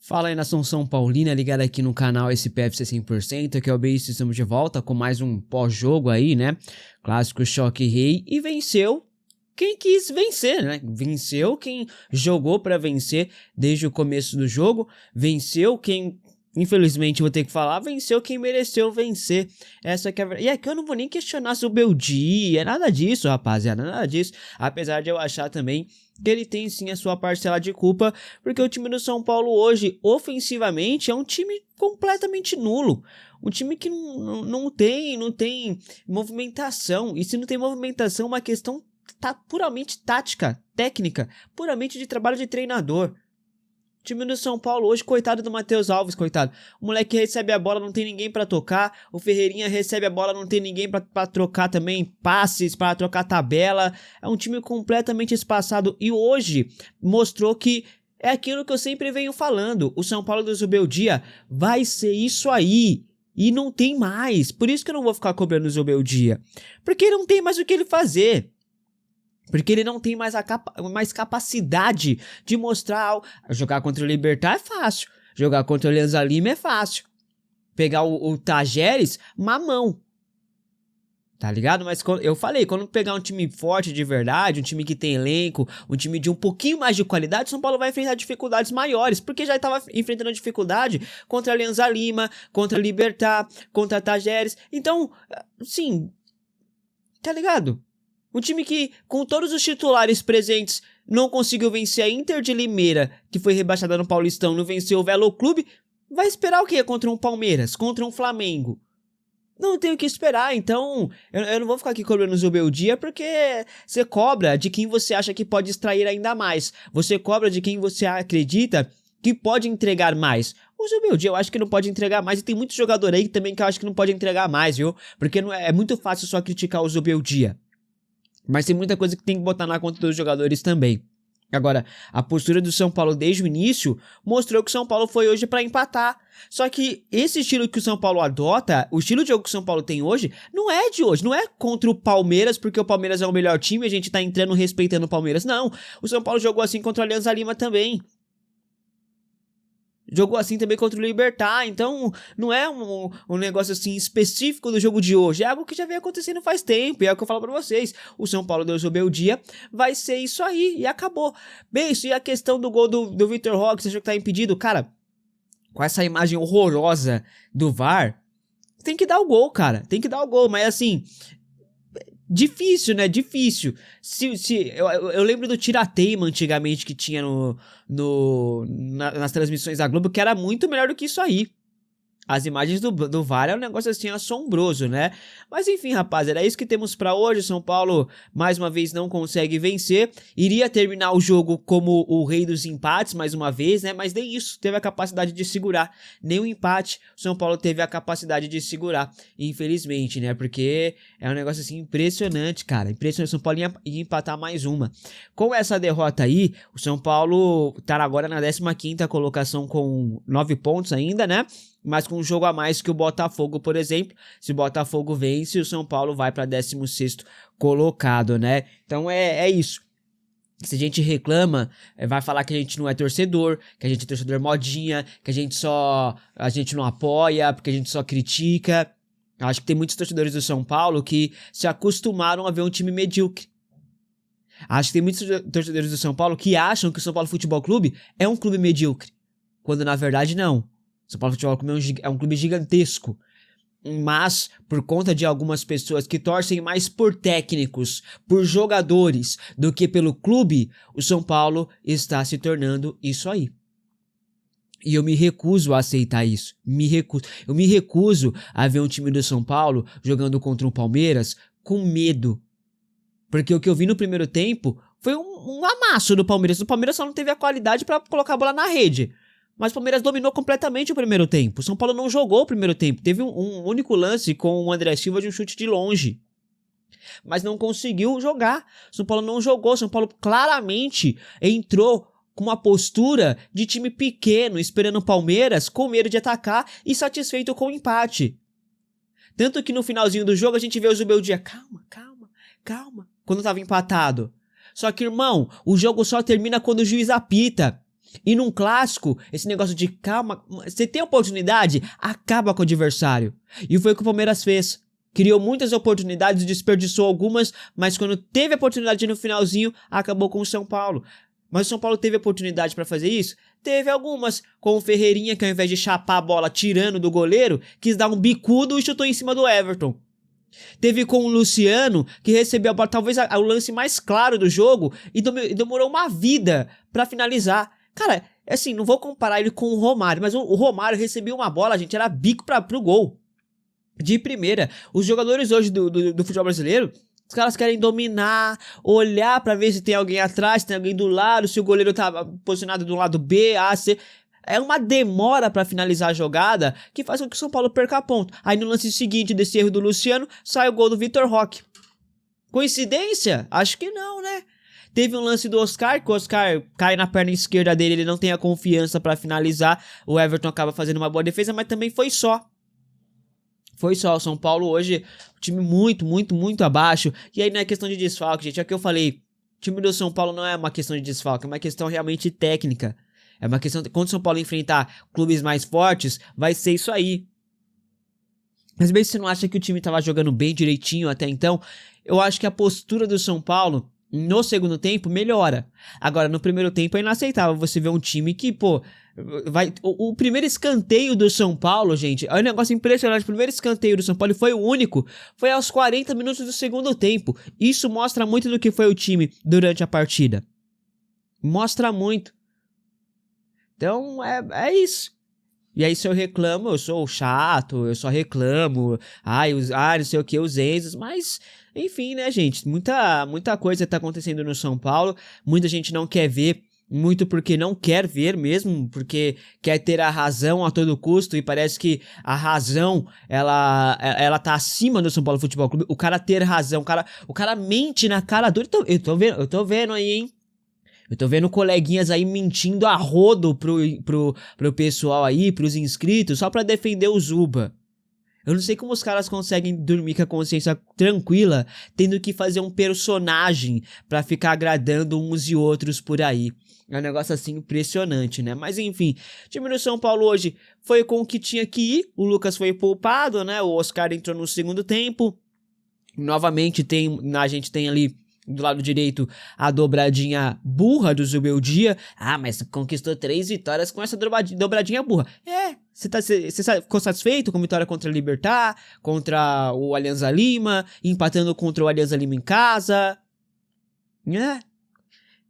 Fala aí, nação São Paulina, ligado aqui no canal SPFC 100%, aqui é o Beist, estamos de volta com mais um pós-jogo aí, né? Clássico Choque Rei, e venceu quem quis vencer, né? Venceu quem jogou pra vencer desde o começo do jogo, venceu quem, infelizmente vou ter que falar, venceu quem mereceu vencer. Essa que é a verdade. E aqui eu não vou nem questionar sobre o dia, nada disso, rapaziada, nada disso, apesar de eu achar também que ele tem sim a sua parcela de culpa, porque o time do São Paulo hoje, ofensivamente, é um time completamente nulo. Um time que não tem movimentação, e se não tem movimentação, é uma questão puramente tática, técnica, puramente de trabalho de treinador. O time do São Paulo hoje, coitado do Matheus Alves, coitado. O moleque recebe a bola, não tem ninguém pra tocar. O Ferreirinha recebe a bola, não tem ninguém pra trocar também passes, pra trocar tabela. É um time completamente espaçado. E hoje mostrou que é aquilo que eu sempre venho falando. O São Paulo do Zubeldia vai ser isso aí. E não tem mais. Por isso que eu não vou ficar cobrando o Zubeldia. Porque não tem mais o que ele fazer. Porque ele não tem mais mais capacidade de mostrar. Jogar contra o Libertad é fácil. Jogar contra o Alianza Lima é fácil. Pegar o Tajeres, mamão. Tá ligado? Mas eu falei, quando pegar um time forte de verdade, um time que tem elenco, um time de um pouquinho mais de qualidade, São Paulo vai enfrentar dificuldades maiores. Porque já estava enfrentando dificuldade contra a Alianza Lima, contra o Libertad, contra a Tajeres. Então, sim, tá ligado? Um time que, com todos os titulares presentes, não conseguiu vencer a Inter de Limeira, que foi rebaixada no Paulistão, não venceu o Velo Clube, vai esperar o quê contra um Palmeiras, contra um Flamengo? Não tem o que esperar, então eu não vou ficar aqui cobrando o Zubeldia, porque você cobra de quem você acha que pode extrair ainda mais. Você cobra de quem você acredita que pode entregar mais. O Zubeldia eu acho que não pode entregar mais, e tem muito jogador aí também que eu acho que não pode entregar mais, viu? Porque não é muito fácil só criticar o Zubeldia. Mas tem muita coisa que tem que botar na conta dos jogadores também. Agora, a postura do São Paulo desde o início mostrou que o São Paulo foi hoje para empatar. Só que esse estilo que o São Paulo adota, o estilo de jogo que o São Paulo tem hoje, não é de hoje. Não é contra o Palmeiras, porque o Palmeiras é o melhor time e a gente tá entrando respeitando o Palmeiras. Não, o São Paulo jogou assim contra o Alianza Lima também. Jogou assim também contra o Libertad, então não é um negócio assim específico do jogo de hoje, é algo que já vem acontecendo faz tempo, e é o que eu falo pra vocês, o São Paulo do Zubeldia vai ser isso aí, e acabou. Bem, isso e a questão do gol do Vitor Roque, você achou que tá impedido? Cara, com essa imagem horrorosa do VAR, tem que dar o gol, cara, tem que dar o gol, mas assim... Difícil, né? Difícil. Eu lembro do Tirateima antigamente que tinha nas transmissões da Globo, que era muito melhor do que isso aí. As imagens do VAR é um negócio assim assombroso, né? Mas enfim, rapaziada, é isso que temos pra hoje. São Paulo, mais uma vez, não consegue vencer. Iria terminar o jogo como o rei dos empates, mais uma vez, né? Mas nem isso teve a capacidade de segurar. Nem o empate, o São Paulo teve a capacidade de segurar, infelizmente, né? Porque é um negócio assim impressionante, cara. Impressionante, o São Paulo ia empatar mais uma. Com essa derrota aí, o São Paulo tá agora na 15ª colocação com 9 pontos ainda, né? Mas com um jogo a mais que o Botafogo, por exemplo. Se o Botafogo vence, o São Paulo vai para 16º colocado, né? Então é isso. Se a gente reclama, vai falar que a gente não é torcedor, que a gente é torcedor modinha, que a gente não apoia, porque a gente só critica. Acho que tem muitos torcedores do São Paulo que se acostumaram a ver um time medíocre. Acho que tem muitos torcedores do São Paulo que acham que o São Paulo Futebol Clube é um clube medíocre, quando na verdade não. São Paulo Futebol Clube é um clube gigantesco, mas por conta de algumas pessoas que torcem mais por técnicos, por jogadores, do que pelo clube, o São Paulo está se tornando isso aí. E eu me recuso a aceitar isso, eu me recuso a ver um time do São Paulo jogando contra o Palmeiras com medo. Porque o que eu vi no primeiro tempo foi um amasso do Palmeiras. O Palmeiras só não teve a qualidade para colocar a bola na rede. Mas o Palmeiras dominou completamente o primeiro tempo. O São Paulo não jogou o primeiro tempo. Teve um único lance com o André Silva de um chute de longe. Mas não conseguiu jogar. O São Paulo não jogou. O São Paulo claramente entrou com uma postura de time pequeno, esperando o Palmeiras, com medo de atacar e satisfeito com o empate. Tanto que no finalzinho do jogo a gente vê o Zubeldia, calma, quando tava empatado. Só que, irmão, o jogo só termina quando o juiz apita. E num clássico, esse negócio de calma, você tem oportunidade, acaba com o adversário. E foi o que o Palmeiras fez. Criou muitas oportunidades, desperdiçou algumas, mas quando teve a oportunidade no finalzinho, acabou com o São Paulo. Mas o São Paulo teve oportunidade pra fazer isso? Teve algumas, com o Ferreirinha, que ao invés de chapar a bola tirando do goleiro, quis dar um bicudo e chutou em cima do Everton. Teve com o Luciano, que recebeu a bola, talvez o lance mais claro do jogo, e demorou uma vida pra finalizar. Cara, assim, não vou comparar ele com o Romário, mas o Romário recebeu uma bola, gente, era bico pro gol. De primeira. Os jogadores hoje do futebol brasileiro, os caras querem dominar, olhar pra ver se tem alguém atrás, se tem alguém do lado, se o goleiro tá posicionado do lado B, A, C. É uma demora pra finalizar a jogada que faz com que o São Paulo perca ponto. Aí no lance seguinte desse erro do Luciano, sai o gol do Vitor Roque. Coincidência? Acho que não, né? Teve um lance do Oscar, que o Oscar cai na perna esquerda dele, ele não tem a confiança pra finalizar. O Everton acaba fazendo uma boa defesa, mas também foi só. Foi só, o São Paulo hoje, um time muito abaixo. E aí não é questão de desfalque, gente, é o que eu falei. O time do São Paulo não é uma questão de desfalque, é uma questão realmente técnica. É uma questão, quando o São Paulo enfrentar clubes mais fortes, vai ser isso aí. Mas mesmo se você não acha que o time tava jogando bem direitinho até então, eu acho que a postura do São Paulo, no segundo tempo, melhora. Agora, no primeiro tempo é inaceitável você ver um time que, pô, o primeiro escanteio do São Paulo, gente, é um negócio impressionante. O primeiro escanteio do São Paulo foi o único, foi aos 40 minutos do segundo tempo. Isso mostra muito do que foi o time durante a partida. Mostra muito. Então, é isso. E aí se eu reclamo, eu sou chato, eu só reclamo, não sei o que, os Enzos, mas, enfim, né, gente, muita coisa tá acontecendo no São Paulo, muita gente não quer ver, muito porque não quer ver mesmo, porque quer ter a razão a todo custo, e parece que a razão, ela tá acima do São Paulo Futebol Clube, o cara ter razão, o cara mente na cara dura, eu tô vendo aí, hein. Eu tô vendo coleguinhas aí mentindo a rodo pro pessoal aí, pros inscritos, só pra defender o Zuba. Eu não sei como os caras conseguem dormir com a consciência tranquila, tendo que fazer um personagem pra ficar agradando uns e outros por aí. É um negócio assim impressionante, né? Mas enfim, o time do São Paulo hoje foi com o que tinha que ir. O Lucas foi poupado, né? O Oscar entrou no segundo tempo. Novamente a gente tem ali do lado direito, a dobradinha burra do Zubeldia. Ah, mas conquistou 3 vitórias com essa dobradinha burra. Você ficou satisfeito com a vitória contra o Libertad, contra o Alianza Lima, empatando contra o Alianza Lima em casa?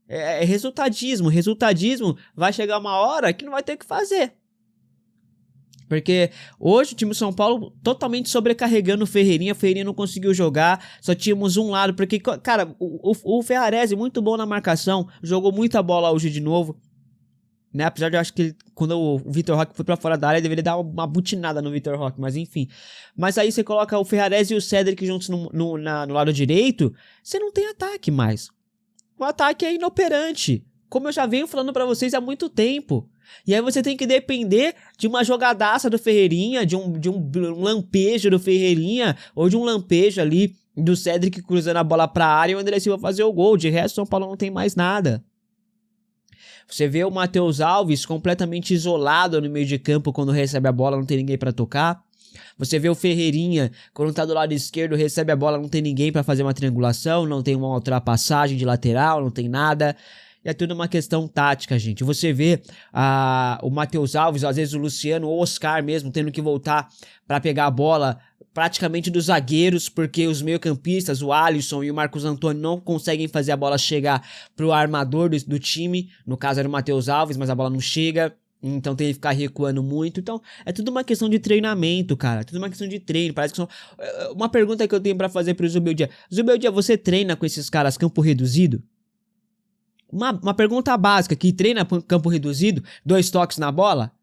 É resultadismo. Resultadismo vai chegar uma hora que não vai ter o que fazer. Porque hoje o time do São Paulo totalmente sobrecarregando o Ferreirinha não conseguiu jogar, só tínhamos um lado, porque, cara, o Ferrarese muito bom na marcação, jogou muita bola hoje de novo, né, apesar de eu acho que quando o Vitor Roque foi pra fora da área, deveria dar uma butinada no Vitor Roque, mas enfim. Mas aí você coloca o Ferrarese e o Cédric juntos no lado direito, você não tem ataque mais. O ataque é inoperante, como eu já venho falando pra vocês há muito tempo. E aí você tem que depender de uma jogadaça do Ferreirinha, de um lampejo do Ferreirinha, ou de um lampejo ali do Cédric cruzando a bola pra área e o André Silva fazer o gol. De resto, São Paulo não tem mais nada. Você vê o Matheus Alves completamente isolado no meio de campo quando recebe a bola, não tem ninguém pra tocar. Você vê o Ferreirinha, quando tá do lado esquerdo, recebe a bola, não tem ninguém pra fazer uma triangulação, não tem uma ultrapassagem de lateral, não tem nada. É tudo uma questão tática, gente. Você vê o Matheus Alves, às vezes o Luciano ou o Oscar mesmo, tendo que voltar para pegar a bola praticamente dos zagueiros, porque os meio-campistas, o Alisson e o Marcos Antônio, não conseguem fazer a bola chegar pro armador do time. No caso era o Matheus Alves, mas a bola não chega. Então tem que ficar recuando muito. Então é tudo uma questão de treinamento, cara. É tudo uma questão de treino. Parece que uma pergunta que eu tenho para fazer pro Zubeldia. Zubeldia, você treina com esses caras campo reduzido? Uma pergunta básica, que treina campo reduzido, 2 toques na bola?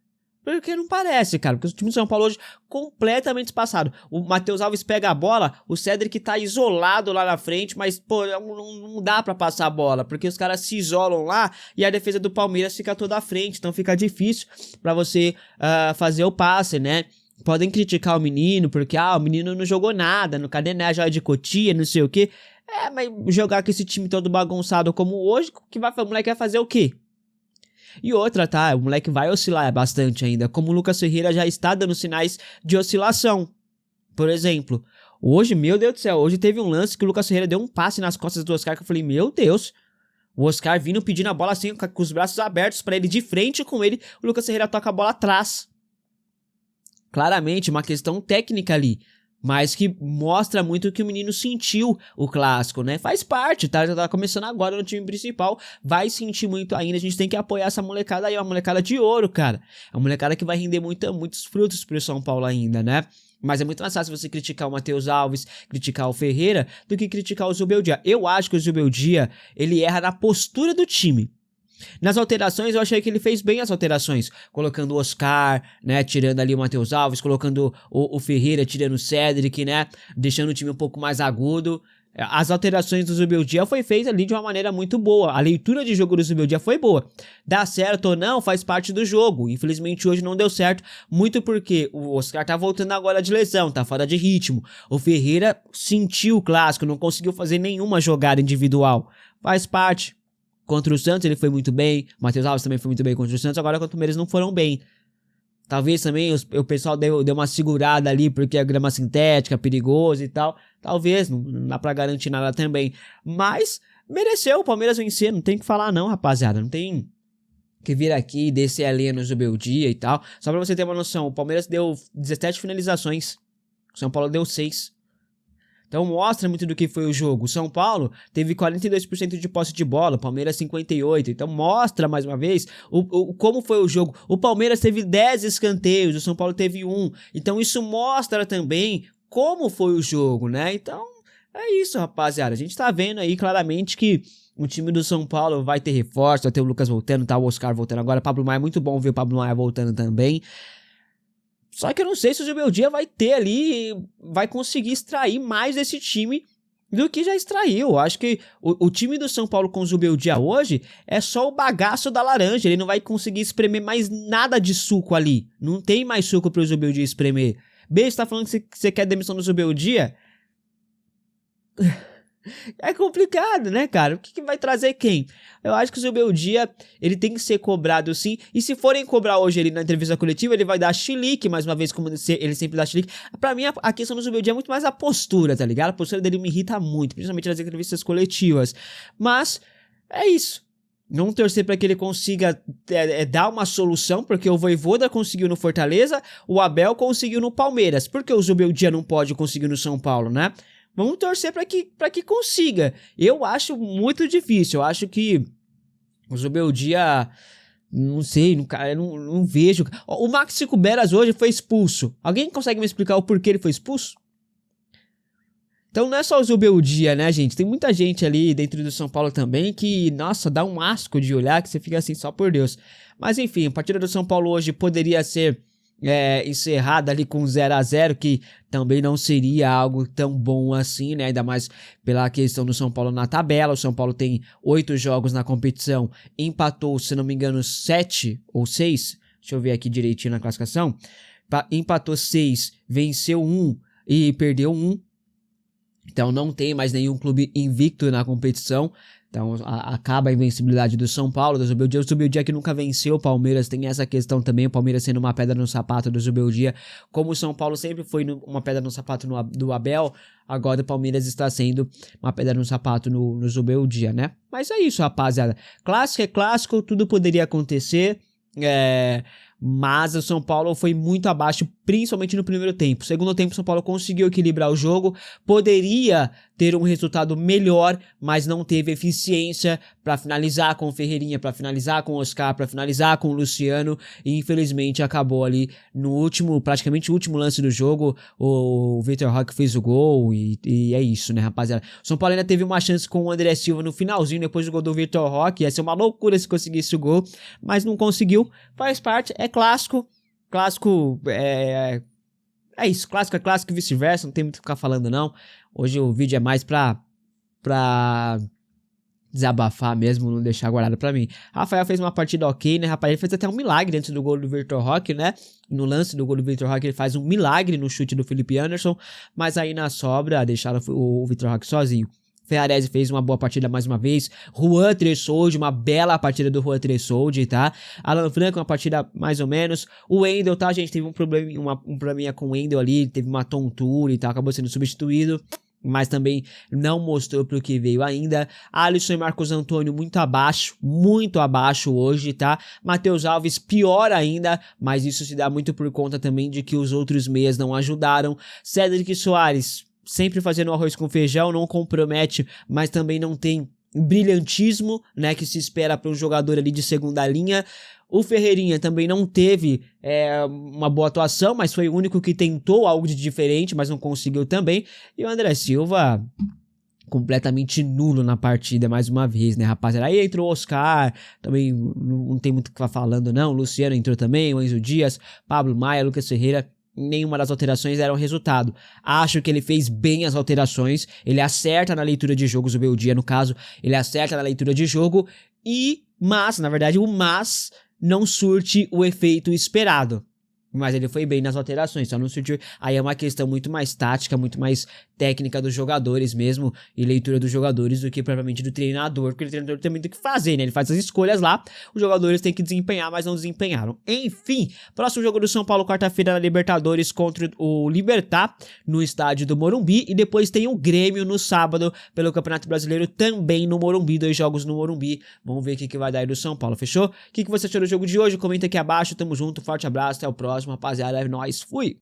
Porque não parece, cara, porque o time do São Paulo hoje completamente espaçado. O Matheus Alves pega a bola, o Cédric tá isolado lá na frente, mas, pô, não dá pra passar a bola, porque os caras se isolam lá e a defesa do Palmeiras fica toda à frente, então fica difícil pra você fazer o passe, né? Podem criticar o menino, porque, o menino não jogou nada, no cadené já de Cotia, não sei o quê. Mas jogar com esse time todo bagunçado como hoje, o moleque vai fazer o quê? E outra, tá? O moleque vai oscilar bastante ainda. Como o Lucas Ferreira já está dando sinais de oscilação. Por exemplo, hoje, meu Deus do céu, hoje teve um lance que o Lucas Ferreira deu um passe nas costas do Oscar que eu falei, meu Deus. O Oscar vindo pedindo a bola assim, com os braços abertos pra ele, de frente com ele, o Lucas Ferreira toca a bola atrás. Claramente, uma questão técnica ali, mas que mostra muito que o menino sentiu o clássico, né? Faz parte, tá? Já tá começando agora no time principal, vai sentir muito ainda, a gente tem que apoiar essa molecada aí, uma molecada de ouro, cara. É uma molecada que vai render muitos frutos pro São Paulo ainda, né? Mas é muito mais fácil você criticar o Matheus Alves, criticar o Ferreira, do que criticar o Zubeldia. Eu acho que o Zubeldia, ele erra na postura do time. Nas alterações, eu achei que ele fez bem as alterações, colocando o Oscar, né, tirando ali o Matheus Alves, colocando o Ferreira, tirando o Cedric, né, deixando o time um pouco mais agudo. As alterações do Zubeldia foi feita ali de uma maneira muito boa, a leitura de jogo do Zubeldia foi boa. Dá certo ou não, faz parte do jogo, infelizmente hoje não deu certo, muito porque o Oscar tá voltando agora de lesão, tá fora de ritmo. O Ferreira sentiu o clássico, não conseguiu fazer nenhuma jogada individual, faz parte. Contra o Santos ele foi muito bem, o Matheus Alves também foi muito bem contra o Santos, agora contra o Palmeiras não foram bem. Talvez também o pessoal deu uma segurada ali porque a grama sintética, perigoso e tal. Talvez, não dá pra garantir nada também. Mas mereceu o Palmeiras vencer, não tem o que falar não, rapaziada. Não tem que vir aqui e descer a linha no Zubeldia e tal. Só pra você ter uma noção, o Palmeiras deu 17 finalizações, o São Paulo deu 6. Então mostra muito do que foi o jogo. O São Paulo teve 42% de posse de bola, o Palmeiras 58%. Então mostra mais uma vez como foi o jogo. O Palmeiras teve 10 escanteios, o São Paulo teve 1. Então isso mostra também como foi o jogo, né? Então é isso, rapaziada. A gente tá vendo aí claramente que o time do São Paulo vai ter reforço, vai ter o Lucas voltando, tá o Oscar voltando agora. Pablo Maia, muito bom ver o Pablo Maia voltando também. Só que eu não sei se o Zubeldia vai ter ali, vai conseguir extrair mais desse time do que já extraiu. Eu acho que o time do São Paulo com o Zubeldia hoje é só o bagaço da laranja. Ele não vai conseguir espremer mais nada de suco ali. Não tem mais suco pro Zubeldia espremer. B, você tá falando que você quer demissão do Zubeldia? É complicado, né, cara? O que vai trazer quem? Eu acho que o Zubeldia, ele tem que ser cobrado sim. E se forem cobrar hoje ele na entrevista coletiva, ele vai dar chilique, mais uma vez, como ele sempre dá chilique. Pra mim, a questão do Zubeldia é muito mais a postura, tá ligado? A postura dele me irrita muito, principalmente nas entrevistas coletivas. Mas, é isso. Não torcer pra que ele consiga dar uma solução, porque o Vojvoda conseguiu no Fortaleza, o Abel conseguiu no Palmeiras. Por que o Zubeldia não pode conseguir no São Paulo, né? Vamos torcer para que consiga. Eu acho muito difícil. Eu acho que o Zubeldia, não sei, não vejo. O Maxi Cuberas hoje foi expulso. Alguém consegue me explicar o porquê ele foi expulso? Então não é só o Zubeldia, né, gente? Tem muita gente ali dentro do São Paulo também que, nossa, dá um asco de olhar que você fica assim, só por Deus. Mas enfim, a partida do São Paulo hoje poderia ser encerrada ali com 0-0, que também não seria algo tão bom assim, né, ainda mais pela questão do São Paulo na tabela. O São Paulo tem 8 jogos na competição, empatou, se não me engano, 7 ou 6, deixa eu ver aqui direitinho na classificação, empatou 6, venceu 1 e perdeu 1, então não tem mais nenhum clube invicto na competição. Então acaba a invencibilidade do São Paulo, do Zubeldia. O Zubeldia que nunca venceu o Palmeiras, tem essa questão também, o Palmeiras sendo uma pedra no sapato do Zubeldia, como o São Paulo sempre foi uma pedra no sapato do Abel, agora o Palmeiras está sendo uma pedra no sapato no Zubeldia, né? Mas é isso, rapaziada. Clássico é clássico, tudo poderia acontecer, mas o São Paulo foi muito abaixo, principalmente no primeiro tempo. Segundo tempo, o São Paulo conseguiu equilibrar o jogo, poderia ter um resultado melhor, mas não teve eficiência para finalizar com o Ferreirinha, para finalizar com o Oscar, para finalizar com o Luciano, e infelizmente acabou ali no último, praticamente o último lance do jogo, o Vitor Roque fez o gol, e é isso, né, rapaziada. O São Paulo ainda teve uma chance com o André Silva no finalzinho, depois do gol do Vitor Roque, ia ser uma loucura se conseguisse o gol, mas não conseguiu, faz parte, é clássico, é isso, clássico é clássico e vice-versa, não tem muito o que ficar falando não. Hoje o vídeo é mais pra desabafar mesmo, não deixar guardado pra mim. Rafael fez uma partida ok, né, rapaz? Ele fez até um milagre antes do gol do Vitor Roque, né? No lance do gol do Vitor Roque, ele faz um milagre no chute do Felipe Anderson, mas aí na sobra deixaram o Vitor Roque sozinho. Ferrarese fez uma boa partida mais uma vez. Juan Tressoldi, uma bela partida do Juan Tressoldi, tá? Alan Franco, uma partida mais ou menos. O Wendel, tá, gente? Teve um probleminha com o Wendel ali, teve uma tontura e tal, acabou sendo substituído, mas também não mostrou pro que veio ainda. Alisson e Marcos Antônio muito abaixo hoje, tá? Matheus Alves pior ainda, mas isso se dá muito por conta também de que os outros meias não ajudaram. Cédric Soares sempre fazendo arroz com feijão, não compromete, mas também não tem brilhantismo, né, que se espera para um jogador ali de segunda linha. O Ferreirinha também não teve uma boa atuação, mas foi o único que tentou algo de diferente, mas não conseguiu também. E o André Silva completamente nulo na partida, mais uma vez, né, rapaziada? Aí entrou o Oscar, também não tem muito o que ficar falando não, o Luciano entrou também, o Enzo Dias, Pablo Maia, Lucas Ferreira. Nenhuma das alterações era um resultado. Acho que ele fez bem as alterações, ele acerta na leitura de jogos, o Beldia no caso, ele acerta na leitura de jogo, mas, na verdade, não surte o efeito esperado. Mas ele foi bem nas alterações, só não surtiu. Aí é uma questão muito mais tática, muito mais técnica dos jogadores mesmo, e leitura dos jogadores do que propriamente do treinador, porque o treinador também tem que fazer, né? Ele faz as escolhas lá, os jogadores têm que desempenhar, mas não desempenharam. Enfim, próximo jogo do São Paulo, quarta-feira na Libertadores contra o Libertad, no estádio do Morumbi, e depois tem o Grêmio no sábado, pelo Campeonato Brasileiro, também no Morumbi, 2 jogos no Morumbi. Vamos ver o que vai dar aí do São Paulo, fechou? O que você achou do jogo de hoje? Comenta aqui abaixo, tamo junto, forte abraço, até o próximo, rapaziada, é nóis, fui!